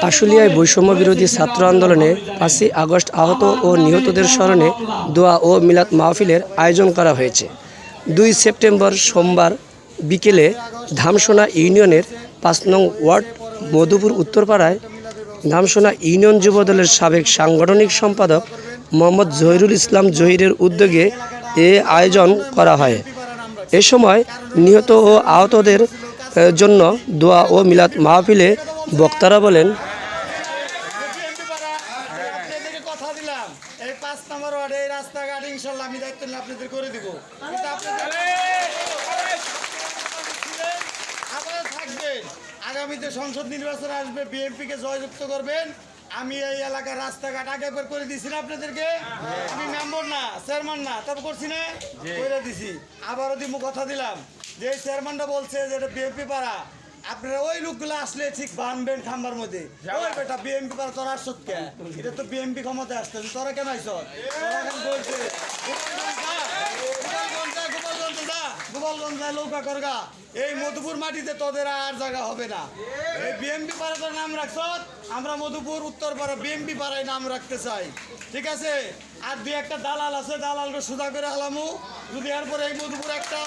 আশুলিয়ায় বৈষম্য বিরোধী ছাত্র আন্দোলনে ৫ই আগস্ট আহত ও নিহতদের স্মরণে দোয়া ও মিলাদ মাহফিলের আয়োজন করা হয়েছে। ২ সেপ্টেম্বর সোমবার বিকেলে ধামসোনা ইউনিয়নের ৫ নং ওয়ার্ড মধুপুর উত্তরপাড়ায় ধামসোনা ইউনিয়ন যুবদলের সাবেক সাংগঠনিক সম্পাদক মোহাম্মদ জহিরুল ইসলাম জহিরের উদ্যোগে এ আয়োজন করা হয়। এ সময় নিহত ও আহতদের জন্য দোয়া ও মিলাদ মাহফিলে বক্তারা বলেন, আগামীতে সংসদ নির্বাচন আসবে, বিএনপিকে জয়যুক্ত করবেন। আমি এই এলাকার রাস্তাঘাট আগে করে দিছি না আপনাদেরকে। আমি মেম্বার না, চেয়ারম্যান না, তবে করছি না, করে দিছি। আবারও দিব, কথা দিলাম যে চেয়ারম্যানটা বলছে যে এটা বিএনপি পাড়া, আপনারা ওই লোকগুলো আসলে ঠিক বানবেন খাম্বার মধ্যে। ওই বেটা বিএনপি পাড়া তোরা আসছ কে? এটা তো বিএনপি ক্ষমতায় আসতে, তোরা কেন আইস? তোরা এখন বলছে গোপালগঞ্জ লৌকা করগা, এই মধুপুর মাটিতে তোদের আর জায়গা হবে না। এই বিএমপি পাড়াটার নাম রাখছ, আমরা মধুপুর উত্তর পাড়া বিএমপি পাড়ায় নাম রাখতে চাই, ঠিক আছে? আর দুই একটা দালাল আছে, দালালকে সুদা করে হালামু, যদি এরপরে এই মধুপুর একটা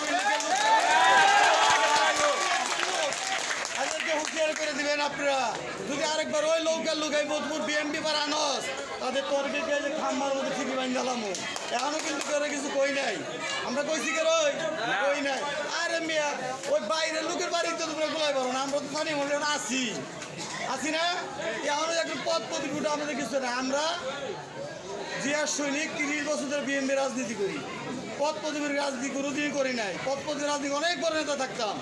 হুঁশিয়ার করে দিবেন আপনারা। যদি আরেকবার ওই লৌকার লোক এই মধুপুর বিএমপি পাড়া আনস, তাদের তর্কে যে খাম্বার মধ্যে ঠিকই বান জ্বালামু। এখনো কিন্তু করে কিছু কই নাই, আমরা কইছি কে রই কই নাই। আরে মিয়া, ওই বাইরের লোকের বাড়িতে তোমরা গোলাই পারো না, আমরা তো স্থানীয় মনে আসি না। এখনো একটু পদ প্রতিভূটা আমাদের কিছু না। আমরা জিয়ার সৈনিক, ৩০ বছর ধরে বিএনপি রাজনীতি করি, পদ প্রতিভূর রাজনীতি কোনোদিনই করি নাই। পদ প্রতিভূর রাজনীতি অনেক বড় নেতা থাকতাম,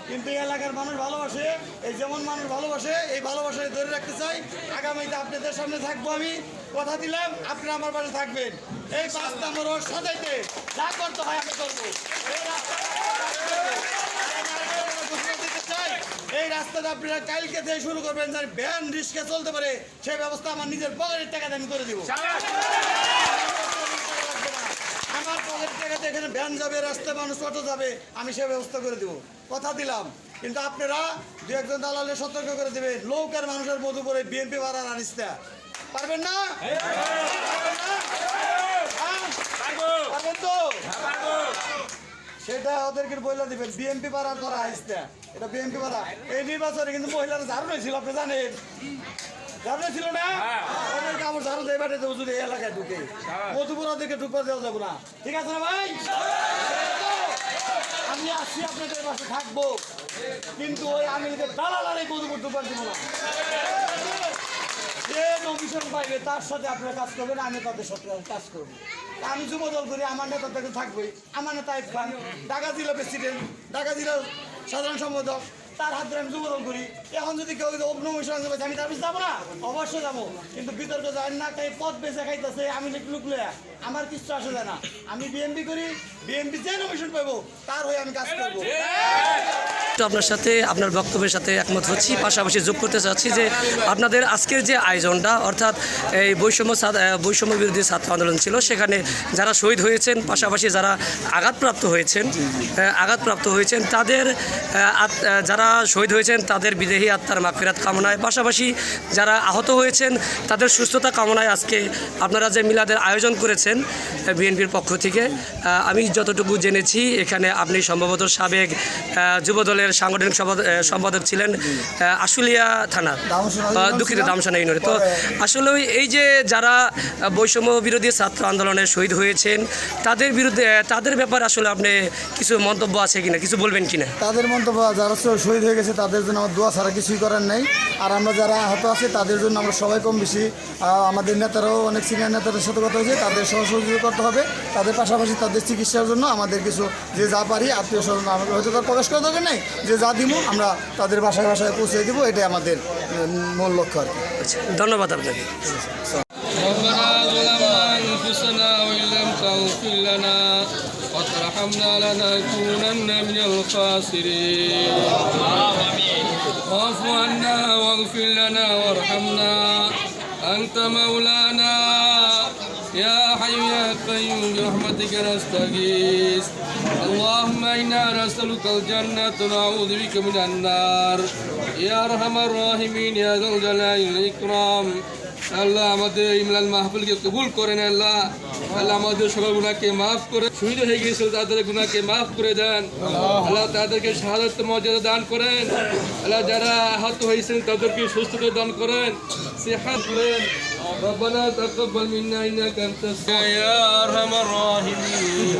কিন্তু এই এলাকার মানুষ ভালোবাসে, এই যেমন মানুষ ভালোবাসে, এই ভালোবাসায় ধরে রাখতে চাই। আগামীতে আপনাদের সামনে থাকবো, আমি কথা দিলাম, আপনারা আমার পাশে থাকবেন। এই ৫ নম্বর রোড সাজাইতে যা করতে হয় আমি করবো। এই রাস্তাটা আপনারা কালকে থেকে শুরু করবেন, যার ভ্যান রিক্সা চলতে পারে সেই ব্যবস্থা আমার নিজের পকেটের টাকাতে আমি করে দিব। আমার পকেটের টাকাতে এখানে ভ্যান যাবে, রাস্তায় মানুষ অটো যাবে, আমি সেই ব্যবস্থা করে দেবো, কথা দিলাম। কিন্তু আপনারা দু একজন দালালে সতর্ক করে দেবেন, লৌকার মানুষের মধু করে বিএনপি ভাড়া আনিসতে পারবেন না? পারবেন তো? সেটা ওদেরকে বলে দিবেন, বিএনপি পাড়া করা আসতে, এটা বিএনপি পাড়া। এই নির্বাচনে কিন্তু মহিলারা ঝাড়ু ছিল, আপনি জানেন, ঝাড়ু ছিল না? ওদেরকে আমার ঝাড়ু দিয়ে বাটে দেবো যদি এই এলাকায় ঢুকে, মধুপুর ওদেরকে ঢুকতে দেওয়া যাবো না, ঠিক আছে না ভাই? আমি আসছি, আপনাদের পাশে থাকবো, কিন্তু ওই আমি দালাল আর এই মধুপুর ঢুকবার দিব না। যে কমিশন পাইবে তার সাথে আপনারা কাজ করবেন, আমি তাদের সাথে কাজ করবো। আমি যুবদল করি, আমার নেতা থেকে থাকবোই। আমার নেতা আইব খান, ঢাকা জেলা প্রেসিডেন্ট, ঢাকা জেলার সাধারণ সম্পাদক, তার হাত ধরে আমি যুবদল করি। এখন যদি কেউ অভিনমিশন আমি তার পিছিয়ে যাবো না, অবশ্যই যাবো, কিন্তু বিতর্ক যায় না। তাই পথ বেঁচে খাইতেছে, আমি লুকলে আমার কিছু আসে যায় না। আমি বিএনপি করি, বিএনপি যে নমিশন পাবো তার হয়ে আমি কাজ করবো। আপনার সাথে আপনার বক্তব্যের সাথে একমত হচ্ছি, পাশাপাশি যোগ করতে চাচ্ছি যে আপনাদের আজকের যে আয়োজনটা, অর্থাৎ এই বৈষম্য বিরোধী ছাত্র আন্দোলন ছিল, সেখানে যারা শহীদ হয়েছেন, পাশাপাশি যারা আঘাতপ্রাপ্ত হয়েছেন তাদের যারা শহীদ হয়েছেন তাদের বিদেহী আত্মার মাগফিরাত কামনায়, পাশাপাশি যারা আহত হয়েছেন তাদের সুস্থতা কামনায় আজকে আপনারা যে মিলাদের আয়োজন করেছেন বিএনপির পক্ষ থেকে। আমি যতটুকু জেনেছি, এখানে আপনি সম্ভবত সাবেক যুবদলের সাংগঠনিক সম্পাদক ছিলেন আশুলিয়া থানা, দুঃখিত, ধামসোনা ইউনিয়নে। তো আসলে এই যে যারা বৈষম্য বিরোধী ছাত্র আন্দোলনে শহীদ হয়েছেন তাদের বিরুদ্ধে, তাদের ব্যাপারে আসলে আপনি কিছু মন্তব্য আছে কিনা, কিছু বলবেন কিনা? তাদের মন্তব্য, যারা শহীদ হয়ে গেছে তাদের জন্য আমার দোয়া ছাড়া কিছুই করার নেই। আর আমরা যারা আহত আছে তাদের জন্য আমরা সবাই কম বেশি, আমাদের নেতারাও অনেক সিনিয়র নেতাদের সাথে কথা হয়েছে, তাদের সহযোগিতা করতে হবে। তাদের পাশাপাশি তাদের চিকিৎসার জন্য আমাদের কিছু যে যা পারি, আত্মীয় স্বজন আমাদের হয়তো তার প্রকাশ করার দরকার নেই, যে যা দিব আমরা তাদের বাসায় পৌঁছে দিব, এটাই আমাদের মূল লক্ষ্য আর কি। ধন্যবাদ আপনাকে। وارحمنا لنكونن من الخاسرين واعف عنا واغفر لنا وارحمنا أنت مولانا يا حي يا قيوم برحمتك نستغيث اللهم إنا نسألك الجنة ونعوذ بك من النار يا أرحم الراحمين يا ذا الجلال والإكرام আল্লাহ আমাদের ইমলান মাহফিলকে কবুল করেন আল্লাহ আল্লাহ আমাদের সকল গুনাহকে মাফ করে শহীদ হয়ে গিয়েছিল তাদের গুনাহকে মাফ করে দেন আল্লাহ তাদেরকে শাহাদাত মর্যাদা দান করেন আল্লাহ যারা আহত হয়েছেন তাদেরকে সুস্থতা দান করেন সিহাত করেন ربنا تقبل منا إنك أنت السميع يا أرحم الراحمين